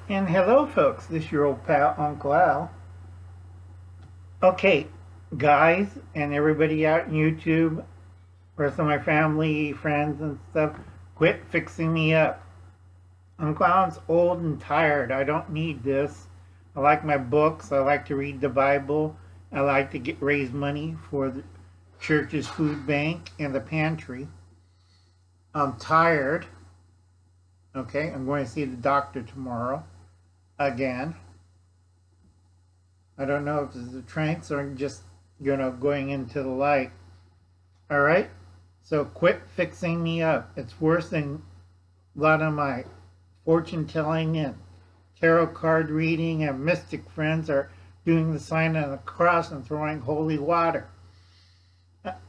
And hello, folks. This is your old pal, Uncle Al. Okay, guys, and everybody out in YouTube, rest of my family, friends, and stuff, quit fixing me up. Uncle Al's old and tired. I don't need this. I like my books. I like to read the Bible. I like to raise money for the church's food bank and the pantry. I'm tired. Okay, I'm going to see the doctor tomorrow again. I don't know if it's the tranks or just, going into the light. All right? So quit fixing me up. It's worse than a lot of my fortune telling and tarot card reading and mystic friends are doing the sign of the cross and throwing holy water.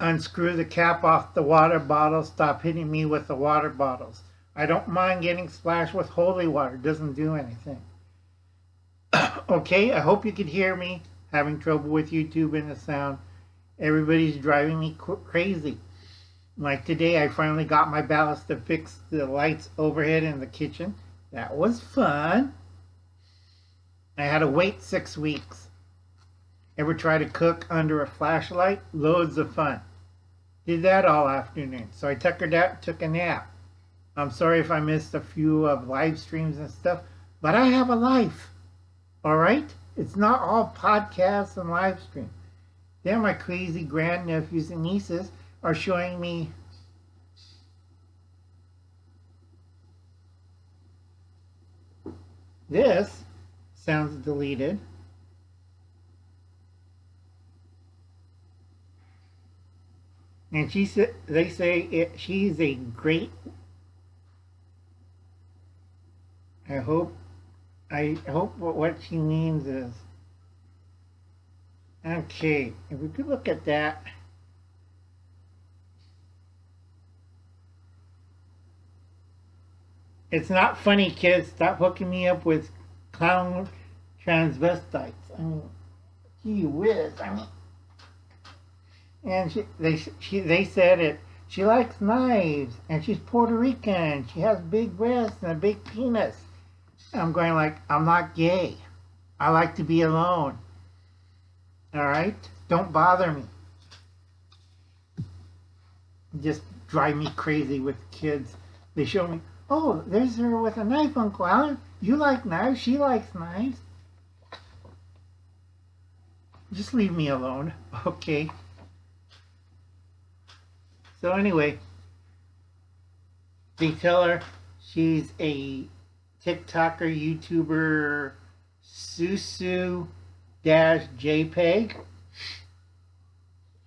Unscrew the cap off the water bottle. Stop hitting me with the water bottles. I don't mind getting splashed with holy water. It doesn't do anything. Okay, I hope you could hear me. Having trouble with YouTube and the sound. Everybody's driving me crazy. Like today, I finally got my ballast to fix the lights overhead in the kitchen. That was fun. I had to wait 6 weeks. Ever try to cook under a flashlight? Loads of fun. Did that all afternoon. So I tuckered out and took a nap. I'm sorry if I missed a few of live streams and stuff, but I have a life. All right? It's not all podcasts and live stream. Then my crazy grandnephews and nieces are showing me this. Sounds deleted. And they say she's a great. I hope what she means is, okay, if we could look at that. It's not funny, kids. Stop hooking me up with clown transvestites. I mean, gee whiz. I mean, and they said it. She likes knives, and she's Puerto Rican. She has big breasts and a big penis. I'm going like, I'm not gay. I like to be alone. All right? Don't bother me. Just drive me crazy with kids. They show me, oh, there's her with a knife, Uncle Alan. You like knives. She likes knives. Just leave me alone. Okay. So anyway, they tell her she's a TikToker, YouTuber, Susu-JPEG.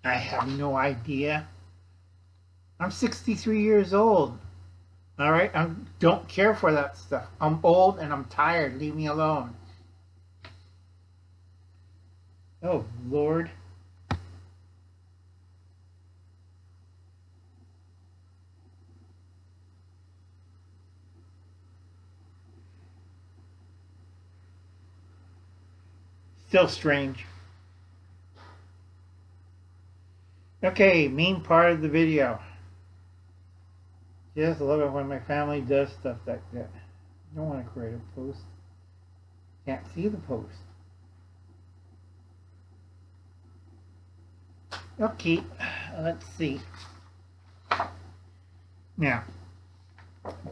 I have no idea. I'm 63 years old. All right? I don't care for that stuff. I'm old and I'm tired. Leave me alone. Oh, Lord. Still strange. Okay, main part of the video. Just love it when my family does stuff like that. I don't want to create a post. Can't see the post. Okay, let's see. Now,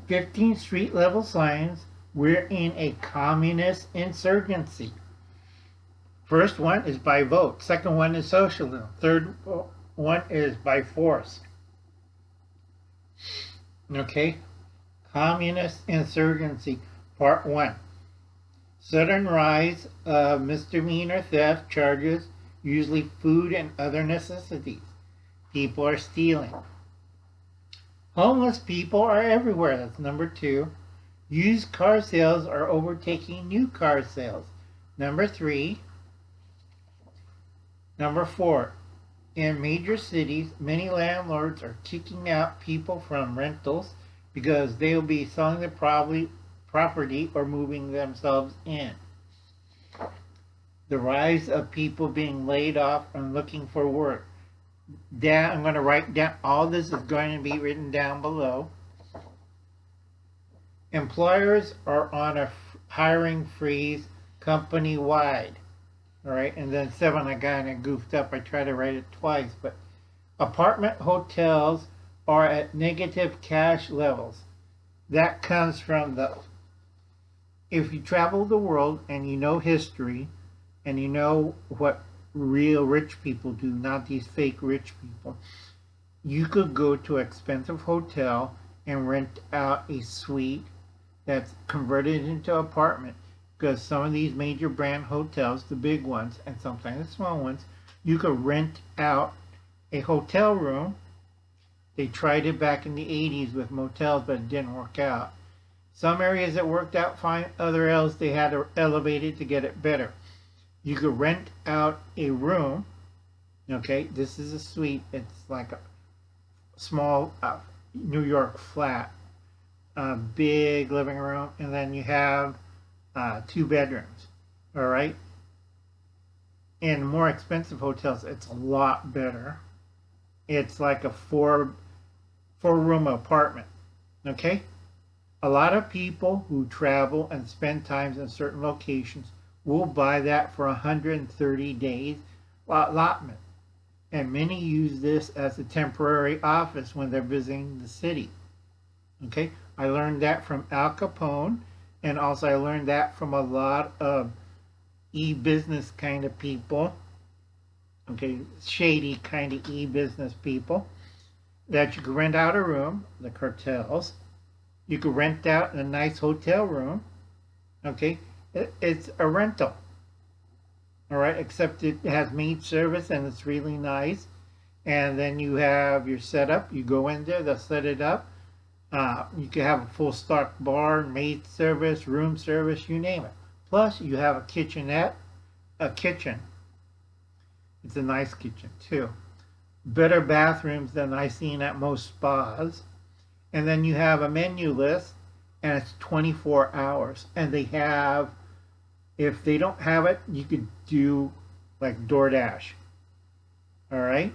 15 street level signs. We're in a communist insurgency. First one is by vote. Second one is socialism. Third one is by force. Okay? Communist insurgency, part 1. Sudden rise of misdemeanor theft charges, usually food and other necessities. People are stealing. Homeless people are everywhere. That's number 2. Used car sales are overtaking new car sales. Number 3. Number 4, in major cities, many landlords are kicking out people from rentals because they will be selling the property or moving themselves in. The rise of people being laid off and looking for work. I'm going to write down, all this is going to be written down below. Employers are on a hiring freeze company wide. All right, and then 7 I got and it goofed up. I tried to write it twice, but apartment hotels are at negative cash levels. That comes from the, if you travel the world and you know history and you know what real rich people do, not these fake rich people, you could go to an expensive hotel and rent out a suite that's converted into an apartment. Because some of these major brand hotels, the big ones and sometimes the small ones, you could rent out a hotel room. They tried it back in the 80s with motels, but it didn't work out. Some areas it worked out fine, other areas they had to elevate it to get it better. You could rent out a room. Okay, this is a suite. It's like a small New York flat, big living room, and then you have 2 bedrooms. All right. In more expensive hotels, it's a lot better. It's like a four-room apartment. Okay. A lot of people who travel and spend times in certain locations will buy that for 130 days allotment. And many use this as a temporary office when they're visiting the city. Okay. I learned that from Al Capone. And also I learned that from a lot of e-business kind of people, okay, shady kind of e-business people, that you could rent out a room, the cartels. You could rent out a nice hotel room, okay. It's a rental, all right, except it has maid service and it's really nice. And then you have your setup. You go in there, they'll set it up. You can have a full stock bar, maid service, room service, you name it. Plus, you have a kitchenette, a kitchen. It's a nice kitchen, too. Better bathrooms than I've seen at most spas. And then you have a menu list, and it's 24 hours. And they have, if they don't have it, you could do like DoorDash. All right?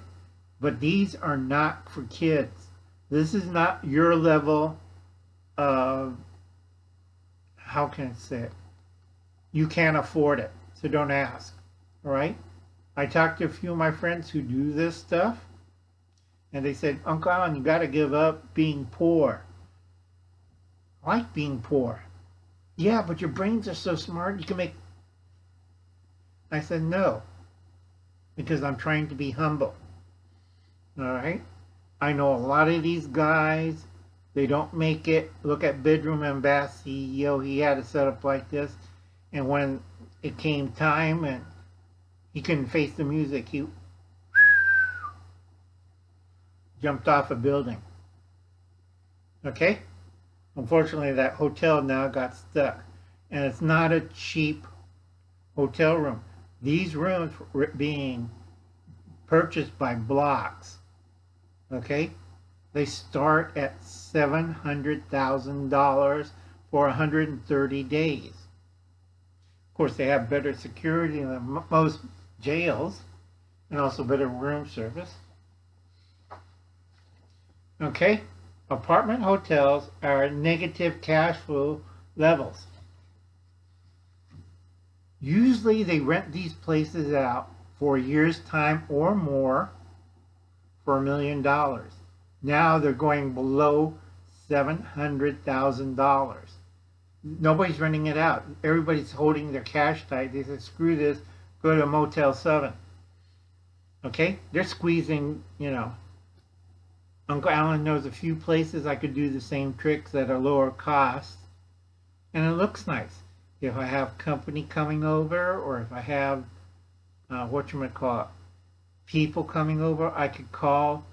But these are not for kids. This is not your level of, how can I say it? You can't afford it, so don't ask, all right? I talked to a few of my friends who do this stuff, and they said, Uncle Alan, you got to give up being poor. I like being poor. Yeah, but your brains are so smart, you can make... I said, no, because I'm trying to be humble, all right? I know a lot of these guys, they don't make it. Look at Bedroom and Bath CEO. He had a setup like this. And when it came time and he couldn't face the music, he jumped off a building. Okay? Unfortunately, that hotel now got stuck. And it's not a cheap hotel room. These rooms were being purchased by blocks. Okay, they start at $700,000 for 130 days. Of course, they have better security than most jails and also better room service. Okay, apartment hotels are at negative cash flow levels. Usually they rent these places out for a year's time or more for $1 million. Now they're going below $700,000. Nobody's renting it out. Everybody's holding their cash tight. They said, screw this, go to Motel 7. Okay? They're squeezing, you know. Uncle Alan knows a few places I could do the same tricks at a lower cost. And it looks nice. If I have company coming over, or if I have, people coming over, I could call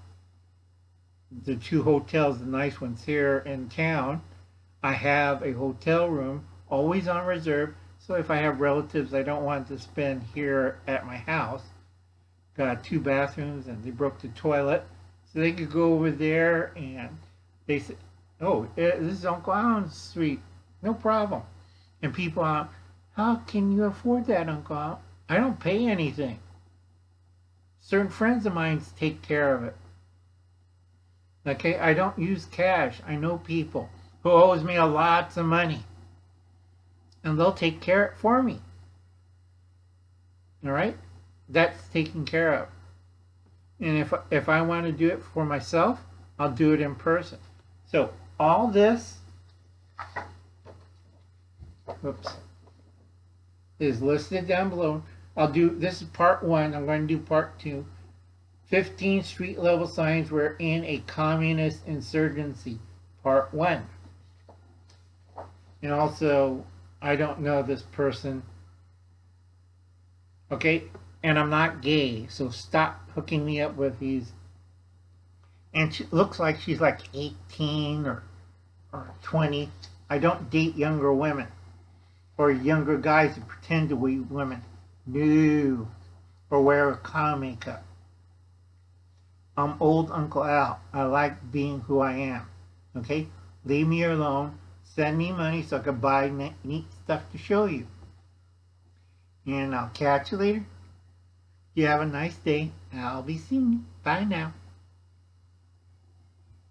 the 2 hotels, the nice ones here in town. I have a hotel room always on reserve, so if I have relatives I don't want to spend here at my house, got 2 bathrooms and they broke the toilet, so they could go over there and they said, oh, this is Uncle Alan's suite, no problem. And people are, how can you afford that, Uncle Alan? I don't pay anything. Certain friends of mine take care of it. Okay, I don't use cash. I know people who owes me lots of money. and they'll take care of it for me. All right? That's taken care of. And if I want to do it for myself, I'll do it in person. So all this, whoops, is listed down below. This is part 1. I'm going to do part 2. 15 street level signs were in a communist insurgency, part 1. And also, I don't know this person. Okay? And I'm not gay, so stop hooking me up with these. And she looks like she's like 18 or 20. I don't date younger women or younger guys who pretend to be women. No. Or wear clown makeup. I'm old Uncle Al. I like being who I am. Okay? Leave me alone. Send me money so I can buy neat stuff to show you. And I'll catch you later. You have a nice day. I'll be seeing you. Bye now.